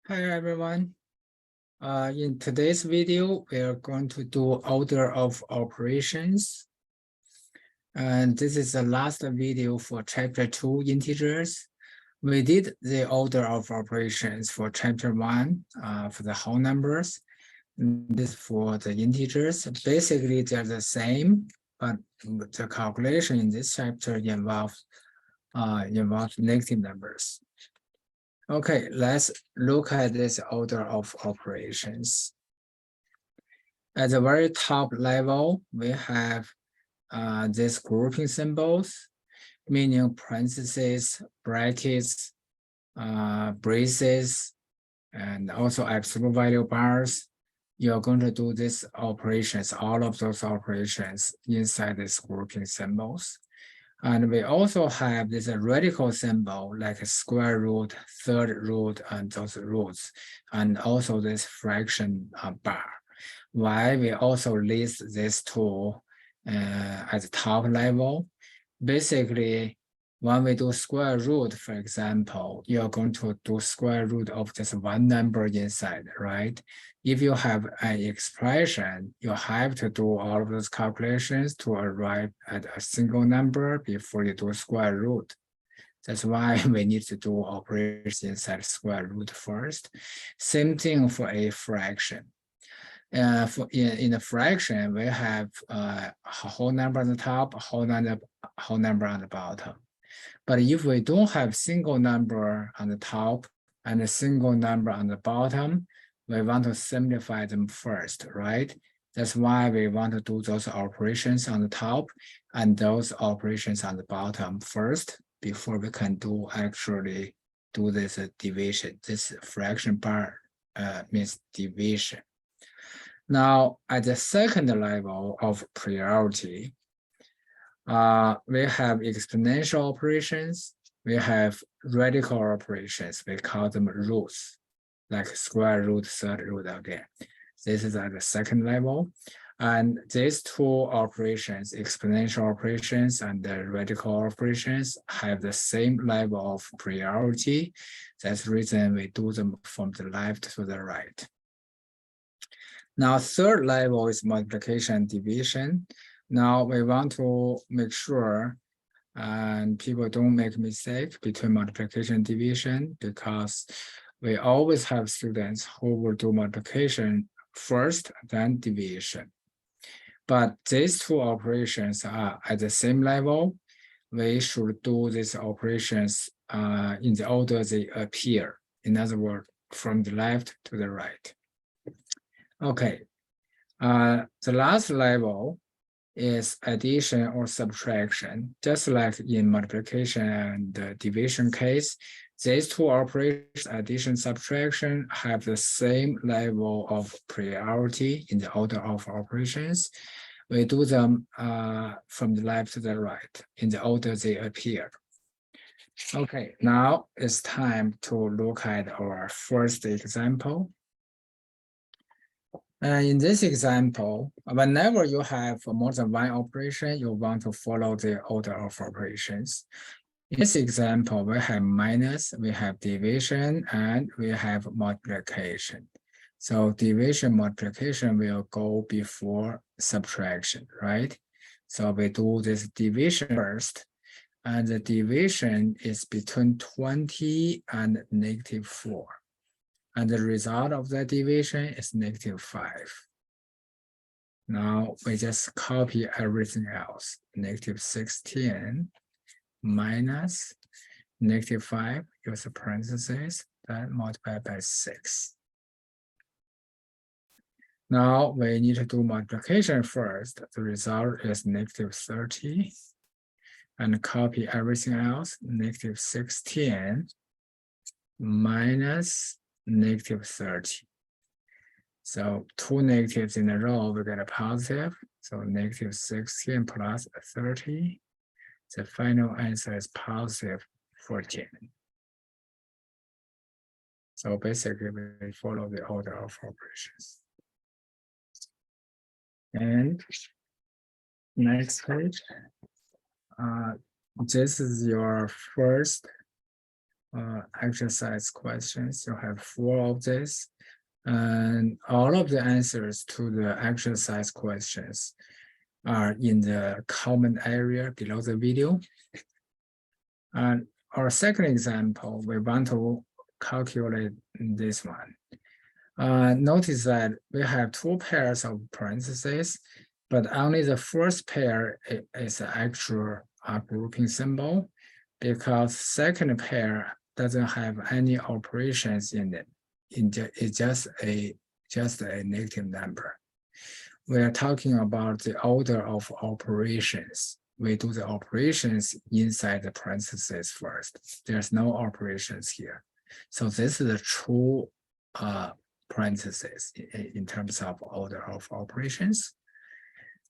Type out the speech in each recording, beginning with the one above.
Hi everyone. In today's video, we are going to do order of operations. And this is the last video for chapter 2 integers. We did the order of operations for chapter 1 for the whole numbers. This for the integers. Basically, they're the same, but the calculation in this chapter involves negative numbers. Okay, let's look at this order of operations. At the very top level, we have these grouping symbols, meaning parentheses, brackets, braces, and also absolute value bars. You're going to do these operations, all of those operations inside these grouping symbols. And we also have this radical symbol like square root, third root, and those roots, and also this fraction bar. Why we also list these two at the top level? Basically, when we do square root, for example, you're going to do square root of just one number inside, right? If you have an expression, you have to do all of those calculations to arrive at a single number before you do square root. That's why we need to do operations inside square root first. Same thing for a fraction. In a fraction, we have a whole number on the top, a whole number on the bottom. But if we don't have single number on the top and a single number on the bottom, we want to simplify them first, right? That's why we want to do those operations on the top and those operations on the bottom first before we can actually do this division. This fraction bar means division. Now, at the second level of priority, we have exponential operations, we have radical operations, we call them roots, like square root, third root again. This is at the second level. And these two operations, exponential operations and the radical operations, have the same level of priority. That's the reason we do them from the left to the right. Now, third level is multiplication and division. Now we want to make sure and people don't make mistake between multiplication and division, because we always have students who will do multiplication first, then division. But these two operations are at the same level. We should do these operations in the order they appear. In other words, from the left to the right. Okay, the last level is addition or subtraction. Just like in multiplication and division case, these two operations, addition, subtraction, have the same level of priority in the order of operations. We do them from the left to the right in the order they appear. Okay, now it's time to look at our first example. In this example, whenever you have more than one operation, you want to follow the order of operations. In this example, we have minus, we have division, and we have multiplication. So division, multiplication will go before subtraction, right? So we do this division first, and the division is between 20 and -4. And the result of that division is -5. Now we just copy everything else. -16 minus -5, use parentheses, then multiply by 6. Now we need to do multiplication first. The result is -30. And copy everything else, -16 minus -30. So two negatives in a row, we get a positive. So -16 plus 30. The final answer is +14. So basically, we follow the order of operations. And next page. This is your first exercise questions. You have 4 of this, and all of the answers to the exercise questions are in the comment area below the video. And our second example, we want to calculate this one. Notice that we have 2 pairs of parentheses, but only the first pair is the actual grouping symbol, because second pair doesn't have any operations in it. It's just a negative number. We are talking about the order of operations. We do the operations inside the parentheses first. There's no operations here. So this is a true parentheses in terms of order of operations.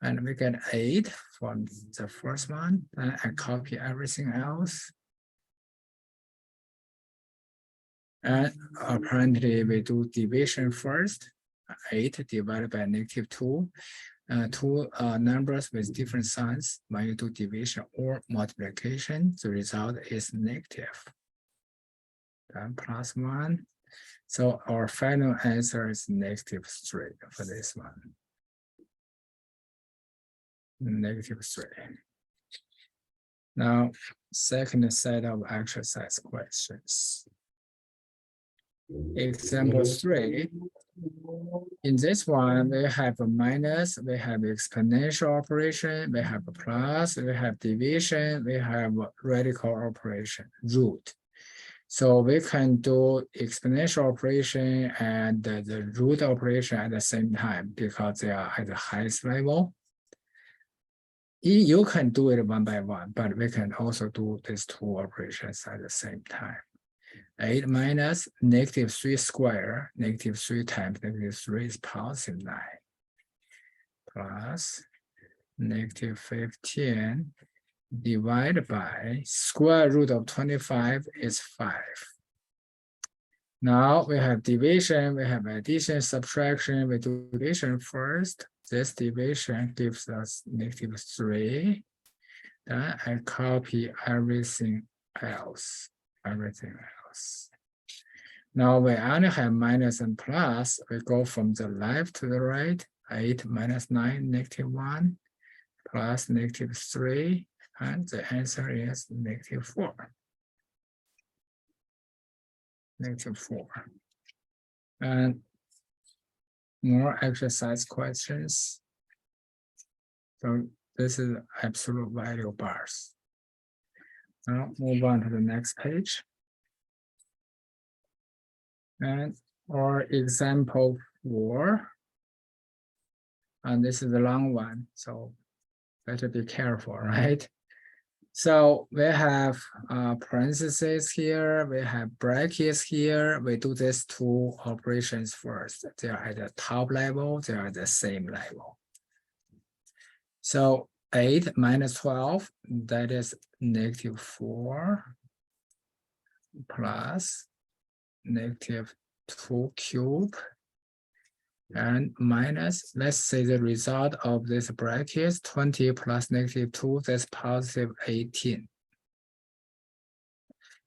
And we get 8 from the first one, and I copy everything else. And apparently we do division first, 8 divided by -2. Two numbers with different signs. When you do division or multiplication, the result is negative. Then +1. So our final answer is -3 for this one. -3. Now, second set of exercise questions. Example 3. In this one, we have a minus, we have exponential operation, we have a plus, we have division, we have radical operation, root. So we can do exponential operation and the root operation at the same time because they are at the highest level. You can do it one by one, but we can also do these 2 operations at the same time. 8 minus -3 squared, -3 times -3 is +9, plus -15 divided by square root of 25 is 5. Now we have division, we have addition, subtraction. We do division first. This division gives us -3. Then I copy everything else. Now we only have minus and plus. We go from the left to the right. 8 minus 9, -1, plus -3, and the answer is -4. -4. And more exercise questions. So this is absolute value bars. Now move on to the next page. And our example 4. And this is the long one, so better be careful, right? So we have parentheses here, we have brackets here. We do these 2 operations first. They are at the top level, they are at the same level. So 8 minus 12, that is -4 plus -2 cubed, and minus, let's say the result of this bracket is 20 plus -2, that's +18.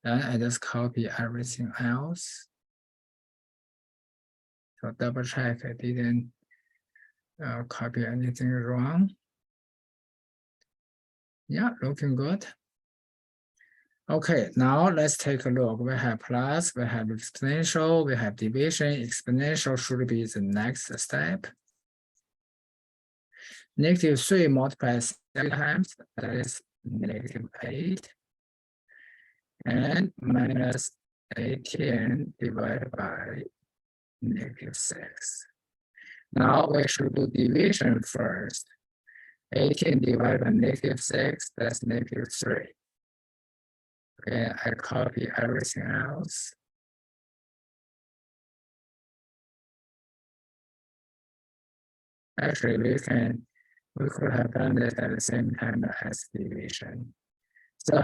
Then I just copy everything else. So double check I didn't copy anything wrong. Yeah, looking good. Okay, now let's take a look. We have plus, we have exponential, we have division. Exponential should be the next step. -3 multiplied 7 times, that is -8. And minus 18 divided by -6. Now we should do division first. 18 divided by -6, that's -3. Okay, I copy everything else. Actually, we could have done this at the same time as division. So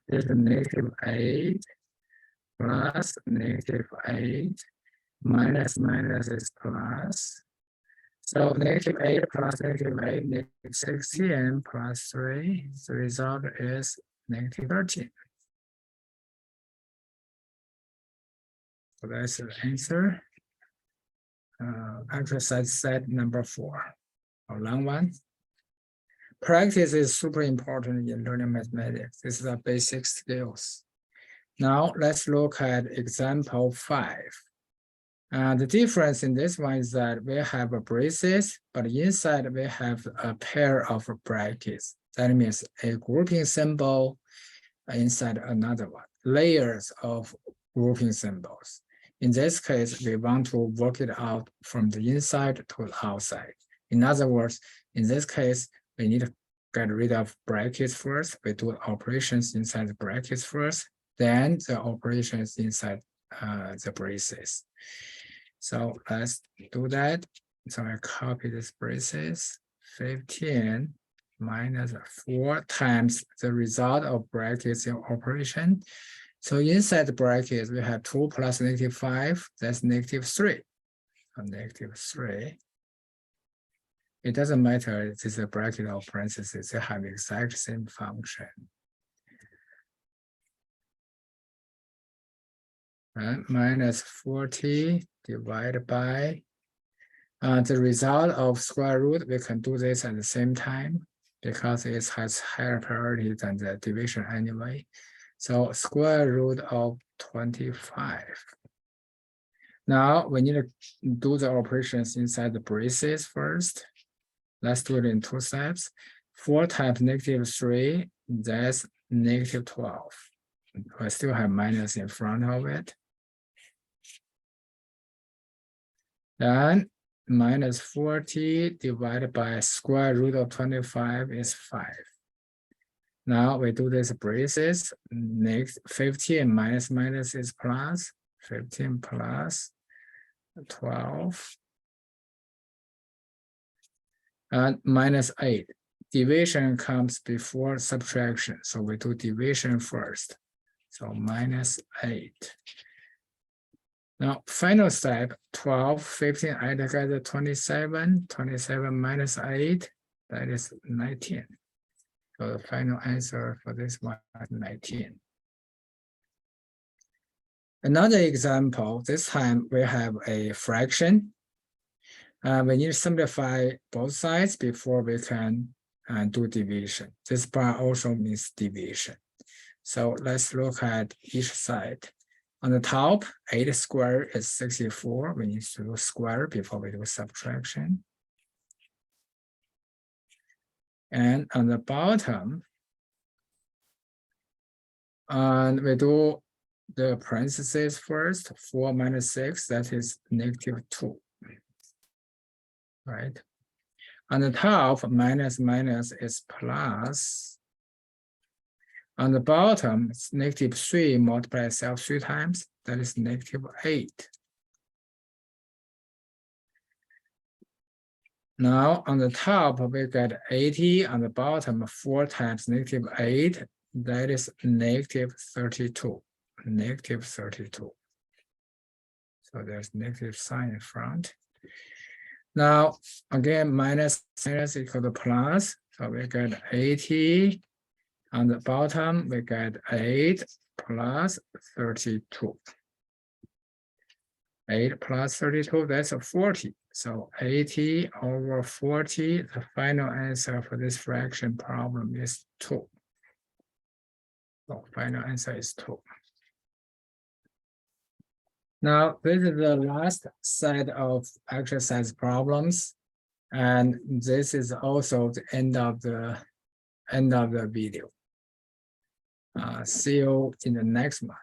there's a -8 plus -8 minus is plus. So -8 plus -8, -16 plus 3. The result is -13. So that's the answer. Exercise set number 4, a long one. Practice is super important in learning mathematics. This is the basic skills. Now let's look at example 5. The difference in this one is that we have a braces, but inside we have a pair of brackets. That means a grouping symbol inside another one, layers of grouping symbols. In this case, we want to work it out from the inside to the outside. In other words, in this case, we need to get rid of brackets first. We do operations inside the brackets first, then the operations inside the braces. So let's do that. So I copy this braces, 15 minus 4 times the result of brackets in operation. So inside the brackets, we have 2 plus -5, that's -3. So -3. It doesn't matter, this is a bracket or parentheses, they have exact same function. And minus 40 divided by the result of square root. We can do this at the same time because it has higher priority than the division anyway. So square root of 25. Now we need to do the operations inside the braces first. Let's do it in 2 steps. 4 times -3, that's -12. I still have minus in front of it. Then minus 40 divided by square root of 25 is 5. Now we do this braces. Next 15 minus is plus. 15 plus 12. And minus 8. Division comes before subtraction. So we do division first. So minus 8. Now, final step, 12, 15, add together 27, 27 minus 8, that is 19. So the final answer for this one is 19. Another example, this time we have a fraction. We need to simplify both sides before we can do division. This part also means division. So let's look at each side. On the top, 8 squared is 64. We need to do square before we do subtraction. And on the bottom, we do the parentheses first. 4 minus 6, that is -2. Right? On the top, minus is plus. On the bottom, it's -3 multiplied itself 3 times. That is -8. Now on the top, we got 80. On the bottom, 4 times -8. That is -32. -32. So there's negative sign in front. Now again, minus equal to plus. So we got 80. On the bottom, we get 8 plus 32. 8 plus 32, that's 40. So 80 over 40, the final answer for this fraction problem is 2. So final answer is 2. Now, this is the last set of exercise problems. And this is also the end of the video. See you in the next one.